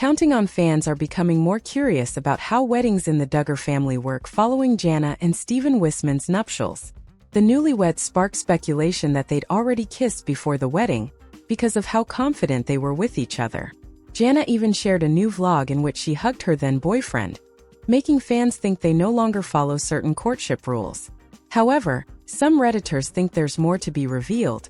Counting on fans are becoming more curious about how weddings in the Duggar family work following Jana and Steven Wisman's nuptials. The newlyweds sparked speculation that they'd already kissed before the wedding, because of how confident they were with each other. Jana even shared a new vlog in which she hugged her then-boyfriend, making fans think they no longer follow certain courtship rules. However, some Redditors think there's more to be revealed,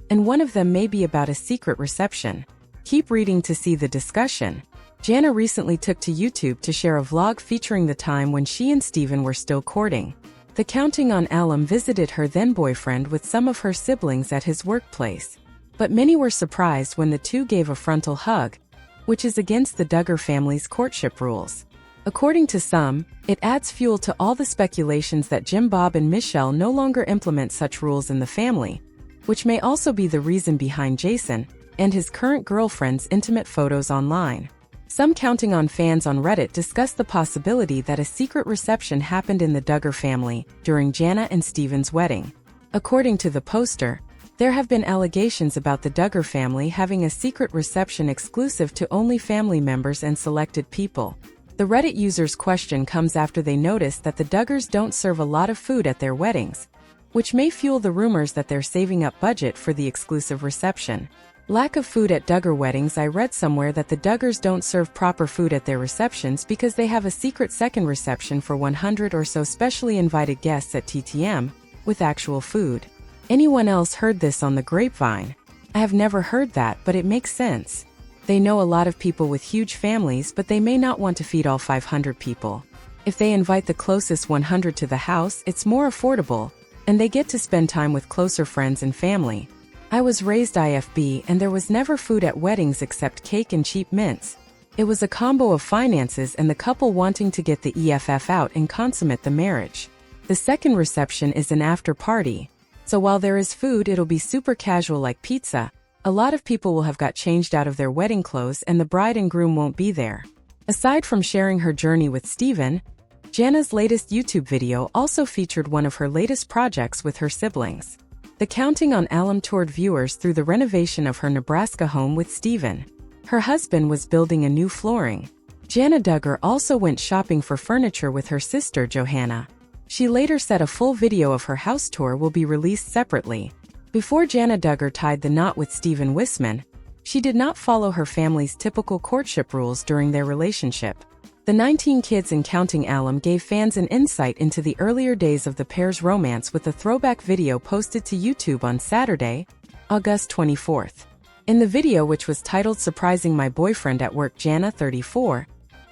and one of them may be about a secret reception. Keep reading to see the discussion. Jana recently took to YouTube to share a vlog featuring the time when she and Steven were still courting. The Counting on alum visited her then-boyfriend with some of her siblings at his workplace. But many were surprised when the two gave a frontal hug, which is against the Duggar family's courtship rules. According to some, it adds fuel to all the speculations that Jim Bob and Michelle no longer implement such rules in the family, which may also be the reason behind Jason and his current girlfriend's intimate photos online. Some Counting on fans on Reddit discussed the possibility that a secret reception happened in the Duggar family during Jana and Steven's wedding. According to the poster, there have been allegations about the Duggar family having a secret reception exclusive to only family members and selected people. The Reddit user's question comes after they noticed that the Duggars don't serve a lot of food at their weddings, which may fuel the rumors that they're saving up budget for the exclusive reception. Lack of food at Duggar weddings. I read somewhere that the Duggars don't serve proper food at their receptions because they have a secret second reception for 100 or so specially invited guests at TTM, with actual food. Anyone else heard this on the grapevine? I have never heard that, but it makes sense. They know a lot of people with huge families, but they may not want to feed all 500 people. If they invite the closest 100 to the house, it's more affordable, and they get to spend time with closer friends and family. I was raised IFB and there was never food at weddings except cake and cheap mints. It was a combo of finances and the couple wanting to get the EFF out and consummate the marriage. The second reception is an after party. So while there is food, it'll be super casual like pizza. A lot of people will have got changed out of their wedding clothes and the bride and groom won't be there. Aside from sharing her journey with Steven, Jana's latest YouTube video also featured one of her latest projects with her siblings. The Counting on alum toured viewers through the renovation of her Nebraska home with Steven. Her husband was building a new flooring. JANA Duggar also went shopping for furniture with her sister Johanna. She later said a full video of her house tour will be released separately. Before JANA Duggar tied the knot with Steven Wisman, she did not follow her family's typical courtship rules during their relationship. The 19 Kids and Counting alum gave fans an insight into the earlier days of the pair's romance with a throwback video posted to YouTube on Saturday, August 24th. In the video, which was titled Surprising My Boyfriend at Work, Jana, 34,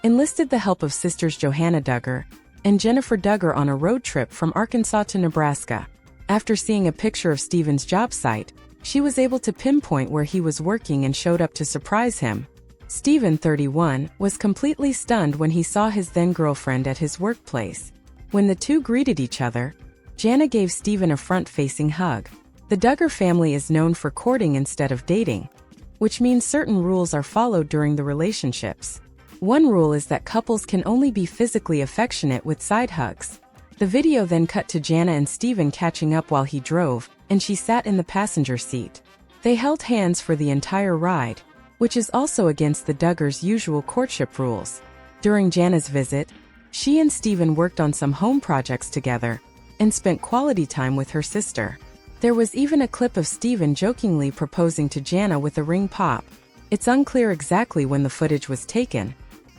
enlisted the help of sisters Johanna Duggar and Jennifer Duggar on a road trip from Arkansas to Nebraska. After seeing a picture of Steven's job site, she was able to pinpoint where he was working and showed up to surprise him. Steven, 31, was completely stunned when he saw his then-girlfriend at his workplace. When the two greeted each other, Jana gave Steven a front-facing hug. The Duggar family is known for courting instead of dating, which means certain rules are followed during the relationships. One rule is that couples can only be physically affectionate with side hugs. The video then cut to Jana and Steven catching up while he drove, and she sat in the passenger seat. They held hands for the entire ride, which is also against the Duggars' usual courtship rules. During Jana's visit, she and Steven worked on some home projects together and spent quality time with her sister. There was even a clip of Steven jokingly proposing to Jana with a ring pop. It's unclear exactly when the footage was taken,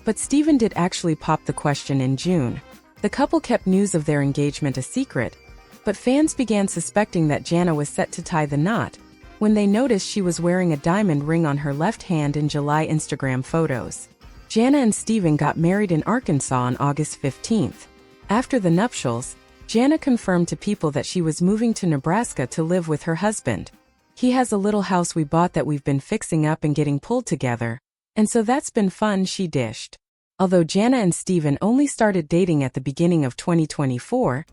but Steven did actually pop the question in June. The couple kept news of their engagement a secret, but fans began suspecting that Jana was set to tie the knot when they noticed she was wearing a diamond ring on her left hand in July Instagram photos. Jana and Steven got married in Arkansas on August 15th. After the nuptials, Jana confirmed to people that she was moving to Nebraska to live with her husband. He has a little house we bought that we've been fixing up and getting pulled together, and so that's been fun, she dished. Although Jana and Steven only started dating at the beginning of 2024,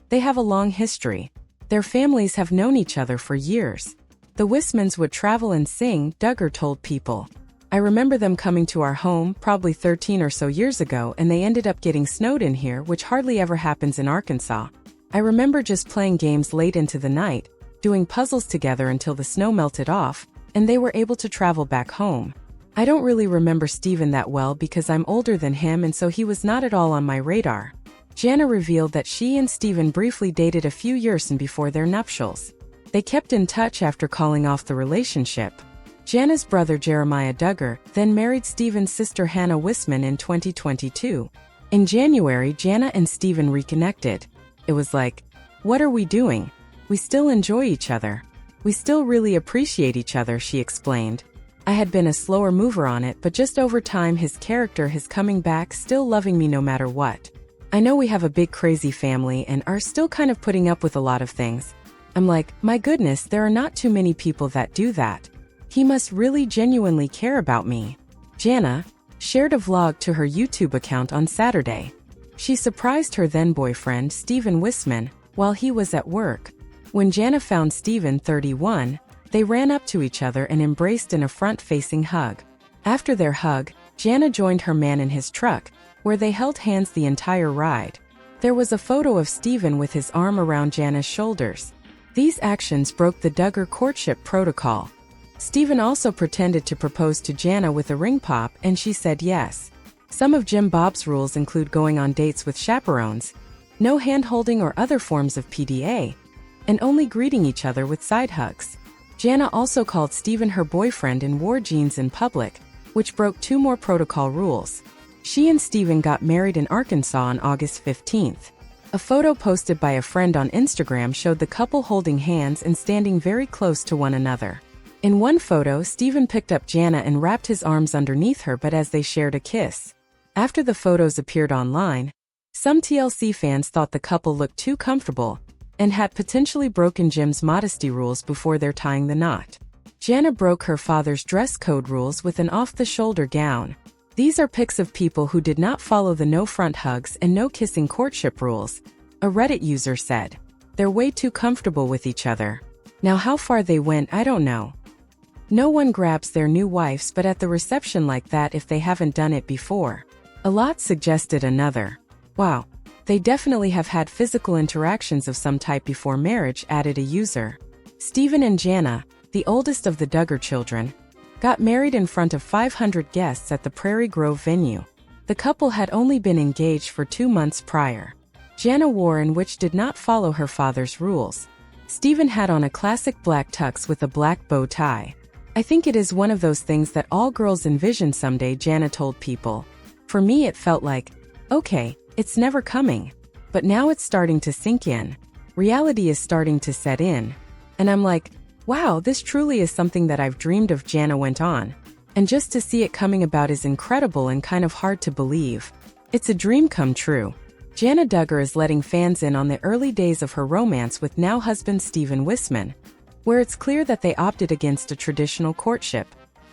they have a long history. Their families have known each other for years. The Wismans would travel and sing, Duggar told People. I remember them coming to our home, probably 13 or so years ago, and they ended up getting snowed in here, which hardly ever happens in Arkansas. I remember just playing games late into the night, doing puzzles together until the snow melted off, and they were able to travel back home. I don't really remember Steven that well because I'm older than him and so he was not at all on my radar. JANA revealed that she and Steven briefly dated a few years before their nuptials. They kept in touch after calling off the relationship. JANA's brother Jeremiah Duggar then married Steven's sister Hannah Wisman in 2022. In January, JANA and Steven reconnected. It was like, what are we doing? We still enjoy each other. We still really appreciate each other, she explained. I had been a slower mover on it, but just over time his character is coming back, still loving me no matter what. I know we have a big crazy family and are still kind of putting up with a lot of things. I'm like, my goodness, there are not too many people that do that. He must really genuinely care about me. JANA shared a vlog to her YouTube account on Saturday. She surprised her then-boyfriend Steven Wisman while he was at work. When JANA found Steven, 31, they ran up to each other and embraced in a front-facing hug. After their hug, JANA joined her man in his truck, where they held hands the entire ride. There was a photo of Steven with his arm around JANA's shoulders. These actions broke the Duggar courtship protocol. Steven also pretended to propose to JANA with a ring pop and she said yes. Some of Jim Bob's rules include going on dates with chaperones, no hand-holding or other forms of PDA, and only greeting each other with side hugs. JANA also called Steven her boyfriend and wore jeans in public, which broke 2 more protocol rules. She and Steven got married in Arkansas on August 15th. A photo posted by a friend on Instagram showed the couple holding hands and standing very close to one another. In one photo, Steven picked up JANA and wrapped his arms underneath her, but as they shared a kiss. After the photos appeared online, some TLC fans thought the couple looked too comfortable and had potentially broken Jim's modesty rules before their tying the knot. JANA broke her father's dress code rules with an off-the-shoulder gown. These are pics of people who did not follow the no front hugs and no kissing courtship rules, a Reddit user said. They're way too comfortable with each other. Now how far they went, I don't know. No one grabs their new wives but at the reception like that if they haven't done it before. A lot suggested another. Wow, they definitely have had physical interactions of some type before marriage, added a user. Steven and JANA, the oldest of the Duggar children, got married in front of 500 guests at the Prairie Grove venue. The couple had only been engaged for 2 months prior. JANA wore in which did not follow her father's rules. Steven had on a classic black tux with a black bow tie. I think it is one of those things that all girls envision someday, JANA told People. For me it felt like, okay, it's never coming. But now it's starting to sink in. Reality is starting to set in. And I'm like, wow, this truly is something that I've dreamed of, JANA went on. And just to see it coming about is incredible and kind of hard to believe. It's a dream come true. JANA Duggar is letting fans in on the early days of her romance with now husband Steven Wisman, where it's clear that they opted against a traditional courtship.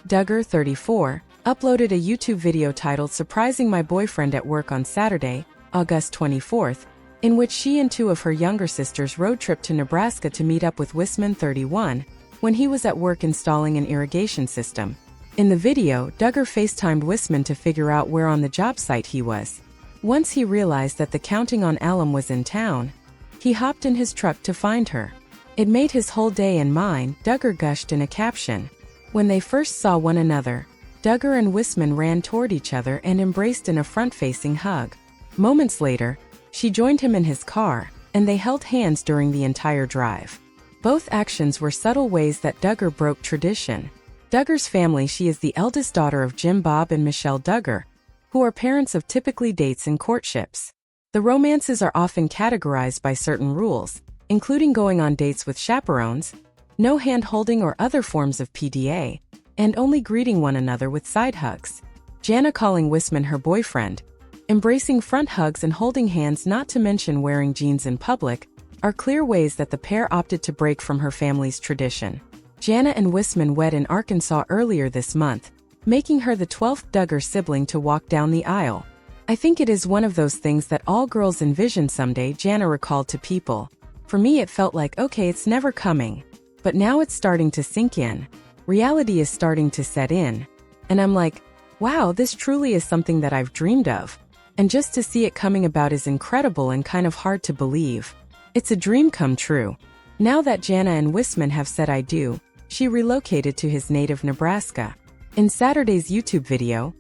Duggar, 34, uploaded a YouTube video titled Surprising My Boyfriend at Work on Saturday, August 24th, in which she and 2 of her younger sisters road tripped to Nebraska to meet up with Wisman, 31, when he was at work installing an irrigation system. In the video, Duggar FaceTimed Wisman to figure out where on the job site he was. Once he realized that the Counting on alum was in town, he hopped in his truck to find her. It made his whole day and mine, Duggar gushed in a caption. When they first saw one another, Duggar and Wisman ran toward each other and embraced in a front-facing hug. Moments later, she joined him in his car, and they held hands during the entire drive. Both actions were subtle ways that Duggar broke tradition. Duggar's family: she is the eldest daughter of Jim Bob and Michelle Duggar, who are parents of typically dates and courtships. The romances are often categorized by certain rules, including going on dates with chaperones, no hand-holding or other forms of PDA, and only greeting one another with side hugs. JANA calling Wisman her boyfriend, embracing front hugs and holding hands, not to mention wearing jeans in public, are clear ways that the pair opted to break from her family's tradition. JANA and Wisman wed in Arkansas earlier this month, making her the 12th Duggar sibling to walk down the aisle. I think it is one of those things that all girls envision someday, JANA recalled to People. For me it felt like, okay, it's never coming. But now it's starting to sink in. Reality is starting to set in. And I'm like, wow, this truly is something that I've dreamed of. And just to see it coming about is incredible and kind of hard to believe. It's a dream come true. Now that JANA and Wisman have said I do, she relocated to his native Nebraska. In Saturday's YouTube video,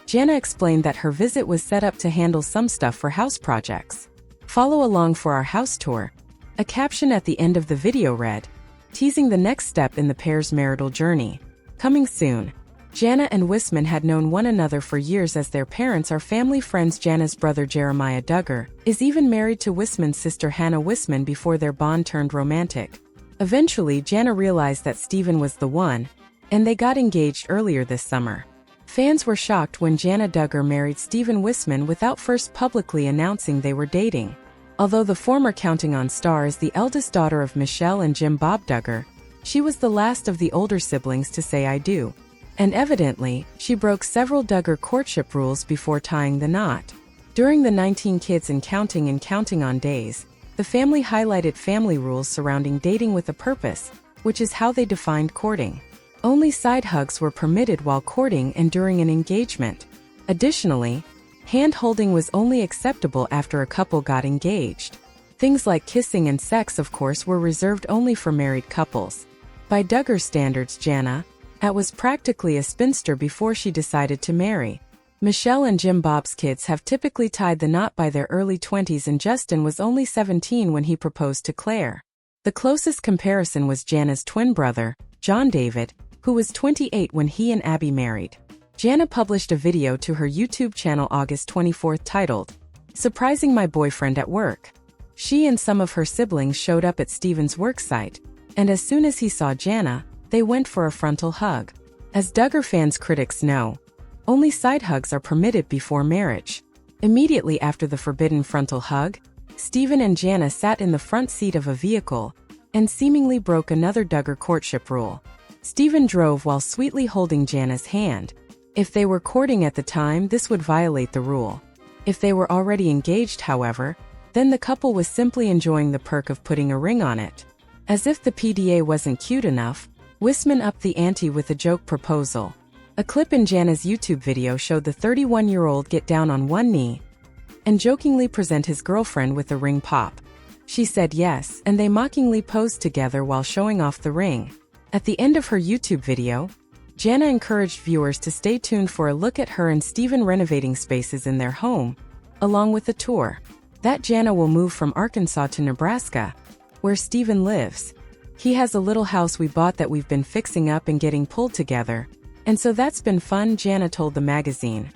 JANA explained that her visit was set up to handle some stuff for house projects. "Follow along for our house tour." A caption at the end of the video read, teasing the next step in the pair's marital journey. Coming soon. JANA and Wisman had known one another for years as their parents are family friends. JANA's brother Jeremiah Duggar is even married to Wisman's sister Hannah Wisman before their bond turned romantic. Eventually, JANA realized that Stephen was the one, and they got engaged earlier this summer. Fans were shocked when JANA Duggar married Stephen Wisman without first publicly announcing they were dating. Although the former Counting On star is the eldest daughter of Michelle and Jim Bob Duggar, she was the last of the older siblings to say "I do." And evidently, she broke several Duggar courtship rules before tying the knot. During the 19 kids and Counting On days, the family highlighted family rules surrounding dating with a purpose, which is how they defined courting. Only side hugs were permitted while courting and during an engagement. Additionally, hand-holding was only acceptable after a couple got engaged. Things like kissing and sex, of course, were reserved only for married couples. By Duggar standards, JANA was practically a spinster before she decided to marry. Michelle and Jim Bob's kids have typically tied the knot by their early 20s, and Justin was only 17 when he proposed to Claire. The closest comparison was JANA's twin brother, John David, who was 28 when he and Abby married. JANA published a video to her YouTube channel August 24 titled, "Surprising My Boyfriend at Work." She and some of her siblings showed up at Stephen's worksite, and as soon as he saw JANA, they went for a frontal hug. As Duggar fans' critics know, only side hugs are permitted before marriage. Immediately after the forbidden frontal hug, Stephen and JANA sat in the front seat of a vehicle and seemingly broke another Duggar courtship rule. Stephen drove while sweetly holding JANA's hand. If they were courting at the time, this would violate the rule. If they were already engaged, however, then the couple was simply enjoying the perk of putting a ring on it. As if the PDA wasn't cute enough, Wisman upped the ante with a joke proposal. A clip in JANA's YouTube video showed the 31-year-old get down on one knee and jokingly present his girlfriend with a ring pop. She said yes, and they mockingly posed together while showing off the ring. At the end of her YouTube video, JANA encouraged viewers to stay tuned for a look at her and Stephen renovating spaces in their home, along with a tour. That JANA will move from Arkansas to Nebraska, where Stephen lives. "He has a little house we bought that we've been fixing up and getting pulled together, and so that's been fun," JANA told the magazine.